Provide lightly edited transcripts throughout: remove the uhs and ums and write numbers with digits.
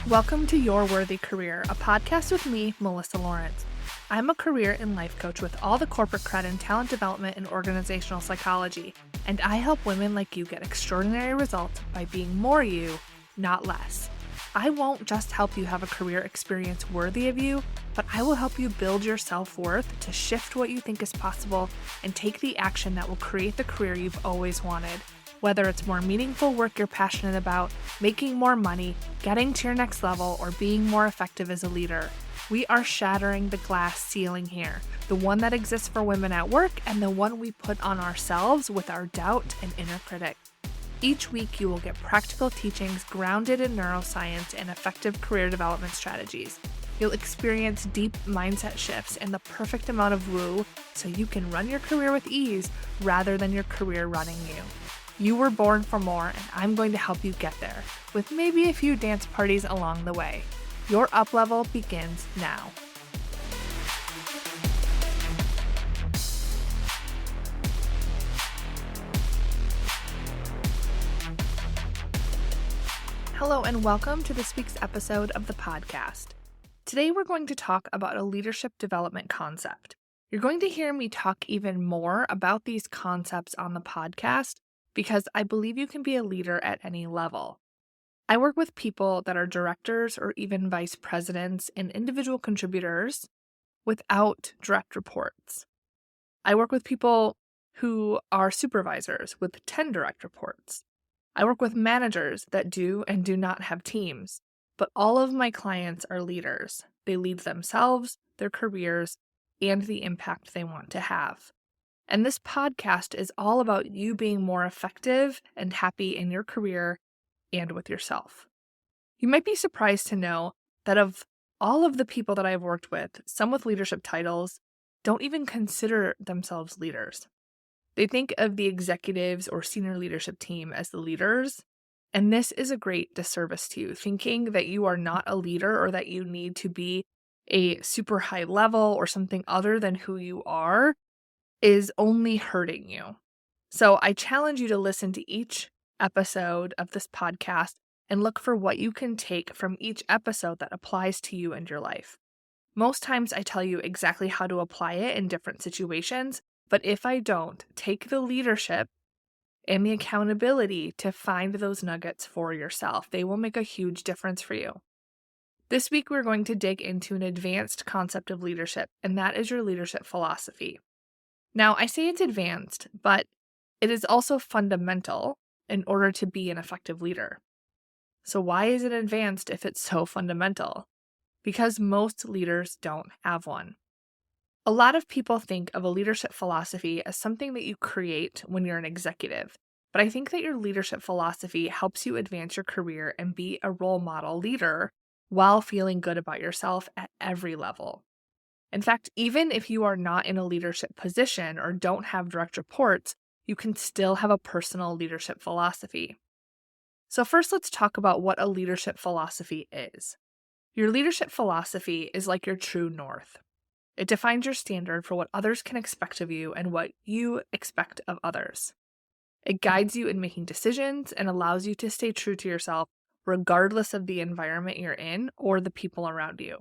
Welcome to Your Worthy Career, a podcast with me, Melissa Lawrence. I'm a career and life coach with all the corporate cred in talent development and organizational psychology, and I help women like you get extraordinary results by being more you, not less. I won't just help you have a career experience worthy of you, but I will help you build your self-worth to shift what you think is possible and take the action that will create the career you've always wanted. Whether it's more meaningful work you're passionate about, making more money, getting to your next level, or being more effective as a leader, we are shattering the glass ceiling here, the one that exists for women at work and the one we put on ourselves with our doubt and inner critic. Each week, you will get practical teachings grounded in neuroscience and effective career development strategies. You'll experience deep mindset shifts and the perfect amount of woo so you can run your career with ease rather than your career running you. You were born for more, and I'm going to help you get there, with maybe a few dance parties along the way. Your up level begins now. Hello, and welcome to this week's episode of the podcast. Today, we're going to talk about a leadership development concept. You're going to hear me talk even more about these concepts on the podcast, because I believe you can be a leader at any level. I work with people that are directors or even vice presidents and individual contributors without direct reports. I work with people who are supervisors with 10 direct reports. I work with managers that do and do not have teams, but all of my clients are leaders. They lead themselves, their careers, and the impact they want to have. And this podcast is all about you being more effective and happy in your career and with yourself. You might be surprised to know that of all of the people that I've worked with, some with leadership titles don't even consider themselves leaders. They think of the executives or senior leadership team as the leaders, and this is a great disservice to you, thinking that you are not a leader or that you need to be a super high level or something other than who you are is only hurting you. So I challenge you to listen to each episode of this podcast and look for what you can take from each episode that applies to you and your life. Most times I tell you exactly how to apply it in different situations, but if I don't, take the leadership and the accountability to find those nuggets for yourself. They will make a huge difference for you. This week, we're going to dig into an advanced concept of leadership, and that is your leadership philosophy. Now, I say it's advanced, but it is also fundamental in order to be an effective leader. So why is it advanced if it's so fundamental? Because most leaders don't have one. A lot of people think of a leadership philosophy as something that you create when you're an executive, but I think that your leadership philosophy helps you advance your career and be a role model leader while feeling good about yourself at every level. In fact, even if you are not in a leadership position or don't have direct reports, you can still have a personal leadership philosophy. So first, let's talk about what a leadership philosophy is. Your leadership philosophy is like your true north. It defines your standard for what others can expect of you and what you expect of others. It guides you in making decisions and allows you to stay true to yourself regardless of the environment you're in or the people around you.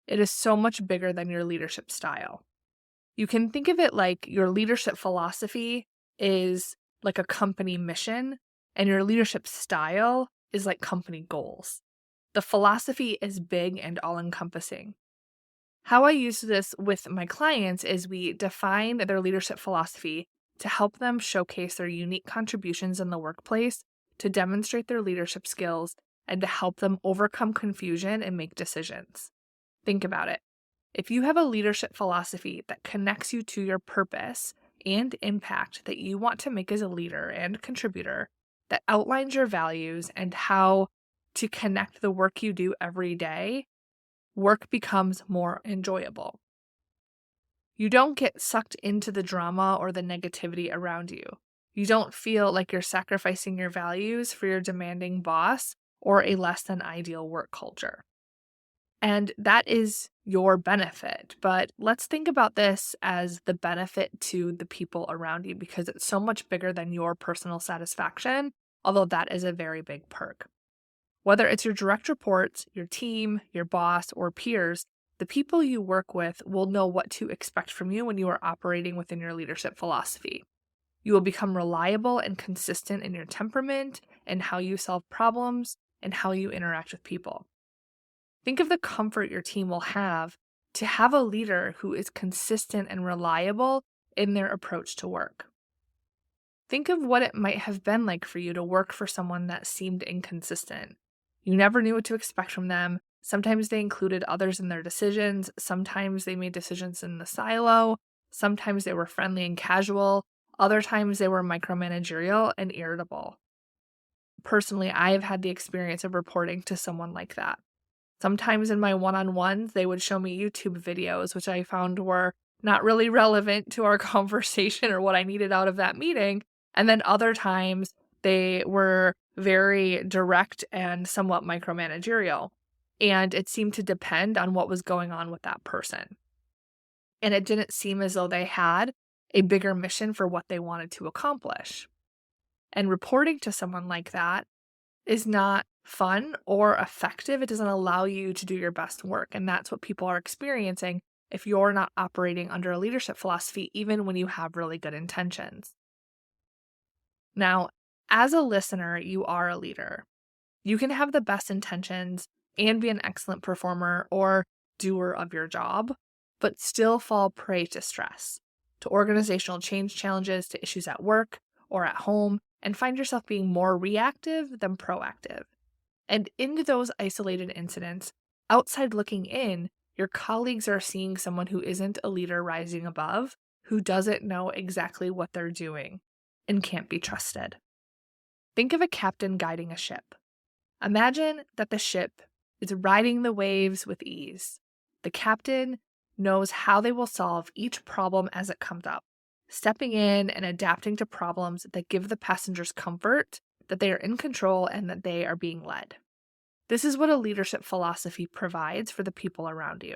It is so much bigger than your leadership style. You can think of it like your leadership philosophy is like a company mission, and your leadership style is like company goals. The philosophy is big and all-encompassing. How I use this with my clients is we define their leadership philosophy to help them showcase their unique contributions in the workplace, to demonstrate their leadership skills, and to help them overcome confusion and make decisions. Think about it. If you have a leadership philosophy that connects you to your purpose and impact that you want to make as a leader and contributor, that outlines your values and how to connect the work you do every day, work becomes more enjoyable. You don't get sucked into the drama or the negativity around you. You don't feel like you're sacrificing your values for your demanding boss or a less than ideal work culture. And that is your benefit. But let's think about this as the benefit to the people around you, because it's so much bigger than your personal satisfaction, although that is a very big perk. Whether it's your direct reports, your team, your boss, or peers, the people you work with will know what to expect from you when you are operating within your leadership philosophy. You will become reliable and consistent in your temperament and how you solve problems and how you interact with people. Think of the comfort your team will have to have a leader who is consistent and reliable in their approach to work. Think of what it might have been like for you to work for someone that seemed inconsistent. You never knew what to expect from them. Sometimes they included others in their decisions. Sometimes they made decisions in the silo. Sometimes they were friendly and casual. Other times they were micromanagerial and irritable. Personally, I have had the experience of reporting to someone like that. Sometimes in my one-on-ones, they would show me YouTube videos, which I found were not really relevant to our conversation or what I needed out of that meeting. And then other times they were very direct and somewhat micromanagerial. And it seemed to depend on what was going on with that person. And it didn't seem as though they had a bigger mission for what they wanted to accomplish. And reporting to someone like that is not fun or effective. It doesn't allow you to do your best work. And that's what people are experiencing if you're not operating under a leadership philosophy, even when you have really good intentions. Now, as a listener, you are a leader. You can have the best intentions and be an excellent performer or doer of your job, but still fall prey to stress, to organizational change challenges, to issues at work or at home, and find yourself being more reactive than proactive. And in those isolated incidents, outside looking in, your colleagues are seeing someone who isn't a leader rising above, who doesn't know exactly what they're doing and can't be trusted. Think of a captain guiding a ship. Imagine that the ship is riding the waves with ease. The captain knows how they will solve each problem as it comes up, stepping in and adapting to problems that give the passengers comfort that they are in control and that they are being led. This is what a leadership philosophy provides for the people around you.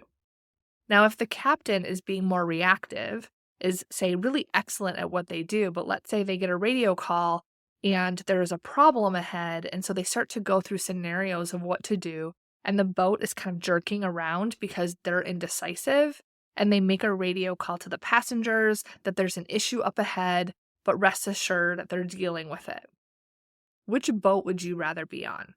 Now, if the captain is being more reactive, is, say, really excellent at what they do, but let's say they get a radio call and there's a problem ahead, and so they start to go through scenarios of what to do, and the boat is kind of jerking around because they're indecisive, and they make a radio call to the passengers that there's an issue up ahead, but rest assured that they're dealing with it. Which boat would you rather be on?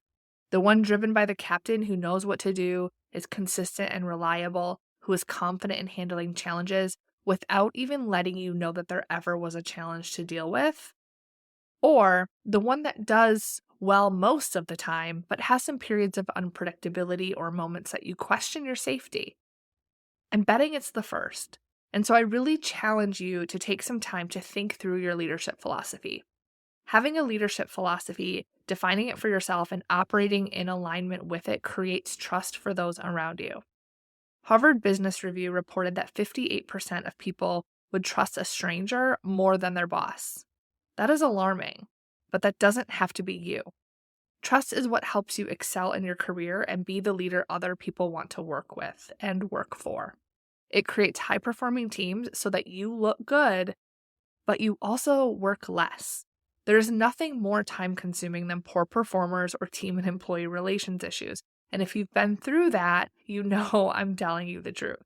The one driven by the captain who knows what to do, is consistent and reliable, who is confident in handling challenges without even letting you know that there ever was a challenge to deal with? Or the one that does well most of the time, but has some periods of unpredictability or moments that you question your safety? I'm betting it's the first. And so I really challenge you to take some time to think through your leadership philosophy. Having a leadership philosophy, defining it for yourself, and operating in alignment with it creates trust for those around you. Harvard Business Review reported that 58% of people would trust a stranger more than their boss. That is alarming, but that doesn't have to be you. Trust is what helps you excel in your career and be the leader other people want to work with and work for. It creates high-performing teams so that you look good, but you also work less. There's nothing more time-consuming than poor performers or team and employee relations issues. And if you've been through that, you know I'm telling you the truth.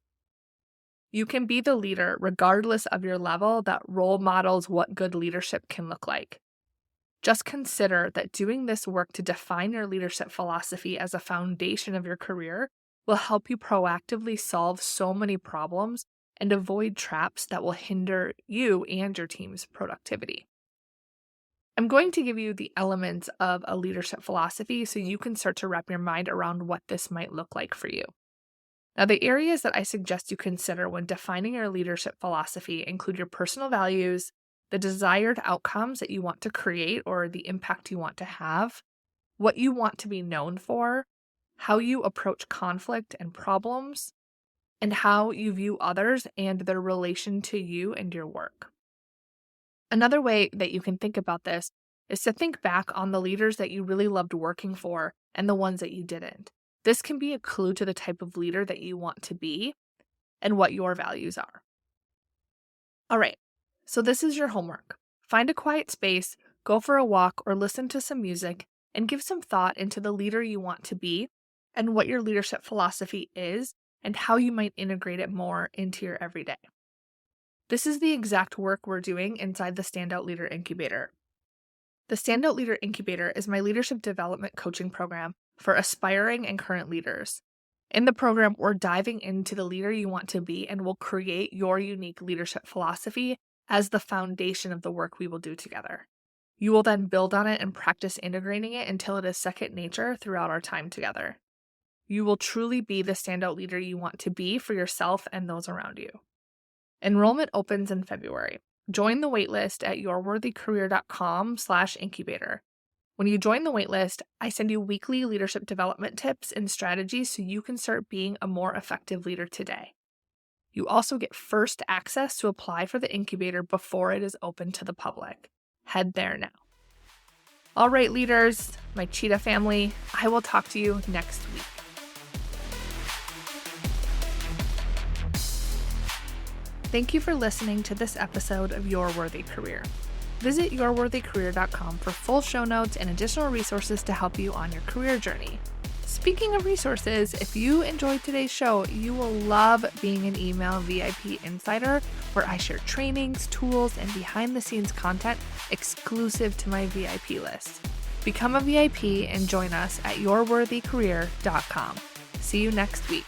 You can be the leader regardless of your level that role models what good leadership can look like. Just consider that doing this work to define your leadership philosophy as a foundation of your career will help you proactively solve so many problems and avoid traps that will hinder you and your team's productivity. I'm going to give you the elements of a leadership philosophy so you can start to wrap your mind around what this might look like for you. Now, the areas that I suggest you consider when defining your leadership philosophy include your personal values, the desired outcomes that you want to create or the impact you want to have, what you want to be known for, how you approach conflict and problems, and how you view others and their relation to you and your work. Another way that you can think about this is to think back on the leaders that you really loved working for and the ones that you didn't. This can be a clue to the type of leader that you want to be and what your values are. All right, so this is your homework. Find a quiet space, go for a walk, or listen to some music, and give some thought into the leader you want to be and what your leadership philosophy is and how you might integrate it more into your everyday. This is the exact work we're doing inside the Standout Leader Incubator. The Standout Leader Incubator is my leadership development coaching program for aspiring and current leaders. In the program, we're diving into the leader you want to be and will create your unique leadership philosophy as the foundation of the work we will do together. You will then build on it and practice integrating it until it is second nature throughout our time together. You will truly be the standout leader you want to be for yourself and those around you. Enrollment opens in February. Join the waitlist at yourworthycareer.com/incubator. When you join the waitlist, I send you weekly leadership development tips and strategies so you can start being a more effective leader today. You also get first access to apply for the incubator before it is open to the public. Head there now. All right, leaders, my cheetah family, I will talk to you next week. Thank you for listening to this episode of Your Worthy Career. Visit yourworthycareer.com for full show notes and additional resources to help you on your career journey. Speaking of resources, if you enjoyed today's show, you will love being an email VIP insider where I share trainings, tools, and behind-the-scenes content exclusive to my VIP list. Become a VIP and join us at yourworthycareer.com. See you next week.